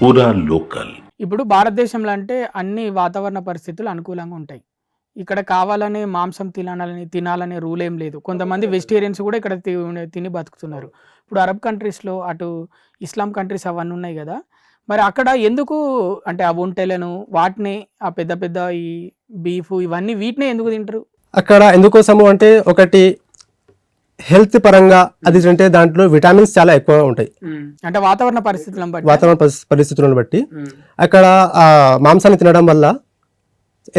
పూరా లోకల్. ఇప్పుడు భారతదేశంలో అంటే అన్ని వాతావరణ పరిస్థితులు అనుకూలంగా ఉంటాయి. ఇక్కడ కావాలనే మాంసం తినాలనే రూల్ ఏం లేదు. కొంతమంది వెజిటేరియన్స్ కూడా ఇక్కడ తిని బతుకుతున్నారు. ఇప్పుడు అరబ్ కంట్రీస్లో అటు ఇస్లాం కంట్రీస్ అవన్నీ ఉన్నాయి కదా, మరి అక్కడ ఎందుకు అంటే ఆ ఒంటెలను వాటిని ఆ పెద్ద పెద్ద ఈ బీఫ్ ఇవన్నీ వీటినే ఎందుకు తింటారు? అక్కడ ఎందుకోసము అంటే ఒకటి హెల్త్ పరంగా అది తింటే దాంట్లో విటమిన్స్ చాలా ఎక్కువగా ఉంటాయి. అంటే వాతావరణ పరిస్థితులను బట్టి అక్కడ ఆ మాంసాన్ని తినడం వల్ల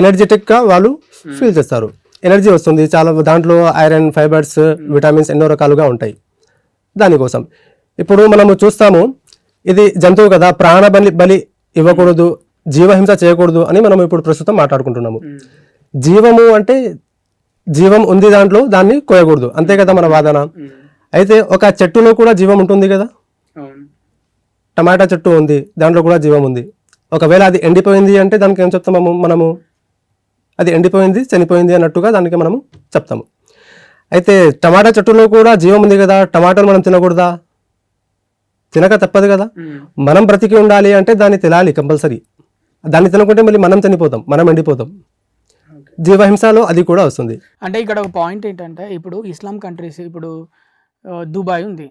ఎనర్జెటిక్గా వాళ్ళు ఫీల్ చేస్తారు, ఎనర్జీ వస్తుంది చాలా. దాంట్లో ఐరన్, ఫైబర్స్, విటమిన్స్ ఎన్నో రకాలుగా ఉంటాయి. దానికోసం ఇప్పుడు మనము చూస్తాము, ఇది జంతువు కదా, ప్రాణ బలి ఇవ్వకూడదు, జీవహింస చేయకూడదు అని మనం ఇప్పుడు ప్రస్తుతం మాట్లాడుకుంటున్నాము. జీవము అంటే జీవం ఉంది దాంట్లో, దాన్ని కోయకూడదు, అంతే కదా మన వాదన. అయితే ఒక చెట్టులో కూడా జీవం ఉంటుంది కదా, టమాటా చెట్టు ఉంది, దాంట్లో కూడా జీవం ఉంది. ఒకవేళ అది ఎండిపోయింది అంటే దానికి ఏం చెప్తాము మనము? అది ఎండిపోయింది, చనిపోయింది అన్నట్టుగా దానికి మనము చెప్తాము. అయితే టమాటా చెట్టులో కూడా జీవం ఉంది కదా, టమాటాలు మనం తినకూడదా? తినక తప్పదు కదా. మనం బ్రతికి ఉండాలి అంటే దాన్ని తినాలి కంపల్సరీ. దాన్ని తినకుంటే మళ్ళీ మనం చనిపోతాం, మనం ఎండిపోతాం. జీవహింసలో అది కూడా వస్తుంది. అంటే ఇక్కడ ఒక పాయింట్ ఏంటంటే, ఇప్పుడు ఇస్లాం కంట్రీస్, ఇప్పుడు దుబాయ్ ఉంది,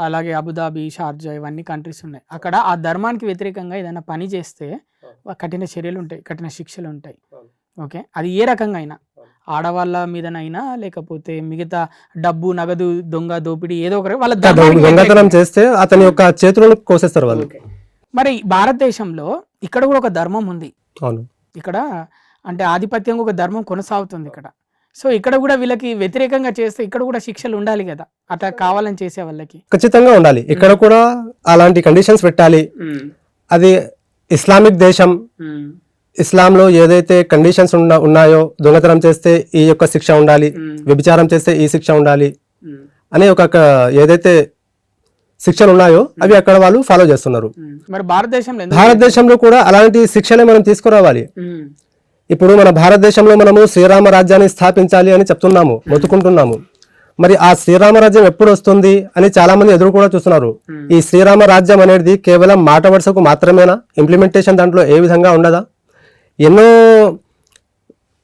అలాగే అబుదాబి, షార్జా ఇవన్నీ కంట్రీస్ ఉన్నాయి. అక్కడ ఆ ధర్మానికి వ్యతిరేకంగా ఏదైనా పని చేస్తే కఠిన చర్యలు ఉంటాయి, కఠిన శిక్షలు ఉంటాయి. ఓకే, అది ఏ రకంగా అయినా, ఆడవాళ్ళ మీదనైనా లేకపోతే మిగతా డబ్బు, నగదు, దొంగ దోపిడీ ఏదో ఒకటి వాళ్ళ దొంగతనం చేస్తే అతని యొక్క చేతులను కోసేస్తారు వాళ్ళు. మరి భారతదేశంలో ఇక్కడ కూడా ఒక ధర్మం ఉంది. అవును, ఇక్కడ అంటే ఆధిపత్యంగా ఒక ధర్మం కొనసాగుతుంది ఇక్కడ. సో ఇక్కడ కూడా వీళ్ళకి వ్యతిరేకంగా చేస్తే ఇక్కడ కూడా శిక్షలు ఉండాలి కదా, అట్లా కావాలని చేసే వాళ్ళకి ఖచ్చితంగా ఉండాలి. ఇక్కడ కూడా అలాంటి కండిషన్స్ పెట్టాలి. అది ఇస్లామిక్ దేశం, ఇస్లాంలో ఏదైతే కండిషన్స్ ఉన్నాయో, దొంగతనం చేస్తే ఈ యొక్క శిక్ష ఉండాలి, వ్యభిచారం చేస్తే ఈ శిక్ష ఉండాలి అనే ఒక ఏదైతే శిక్షలు ఉన్నాయో అవి అక్కడ వాళ్ళు ఫాలో చేస్తున్నారు. మరి భారతదేశంలో కూడా అలాంటి శిక్షలే మనం తీసుకురావాలి. ఇప్పుడు మన భారతదేశంలో మనము శ్రీరామ రాజ్యాన్ని స్థాపించాలి అని చెప్తున్నాము, మొత్తుకుంటున్నాము. మరి ఆ శ్రీరామ రాజ్యం ఎప్పుడు వస్తుంది అని చాలా మంది ఎదురు కూడా చూస్తున్నారు. ఈ శ్రీరామ రాజ్యం అనేది కేవలం మాట వరుసకు మాత్రమేనా? ఇంప్లిమెంటేషన్ దాంట్లో ఏ విధంగా ఉండదా? ఎన్నో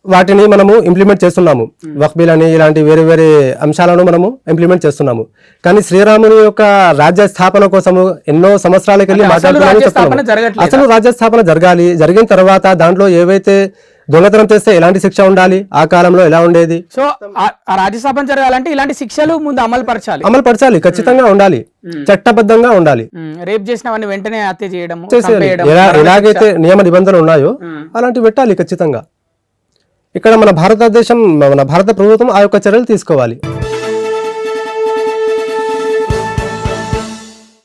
వాటిని మనము ఇంప్లిమెంట్ చేస్తున్నాము, వక్ఫీల్ అని ఇలాంటి వేరే వేరే అంశాలను మనము ఇంప్లిమెంట్ చేస్తున్నాము. కానీ శ్రీరాముని యొక్క రాజ్య స్థాపన కోసము ఎన్నో సంవత్సరాలకి వెళ్ళి మాట్లాడుతున్నాము, చెప్తున్నాము. అసలు రాజ్య స్థాపన జరగాలి. జరిగిన తర్వాత దాంట్లో ఏవైతే దొంగతనం చేస్తే ఎలాంటి శిక్ష ఉండాలి, ఆ కాలంలో ఎలా ఉండేది, సో ఆ రాజ్యస్థాపన జరగాలంటే ఇలాంటి శిక్షలు ముందు అమలు పరచాలి, ఖచ్చితంగా ఉండాలి, చట్టబద్ధంగా ఉండాలి. రేప్ చేసిన వాడిని వెంటనే హత్య చేయడం, ఎలాగైతే నియమ నిబంధనలు ఉన్నాయో అలాంటివి పెట్టాలి ఖచ్చితంగా. ఇక్కడ మన భారత ప్రభుత్వం ఆ యొక్క చర్యలు తీసుకోవాలి.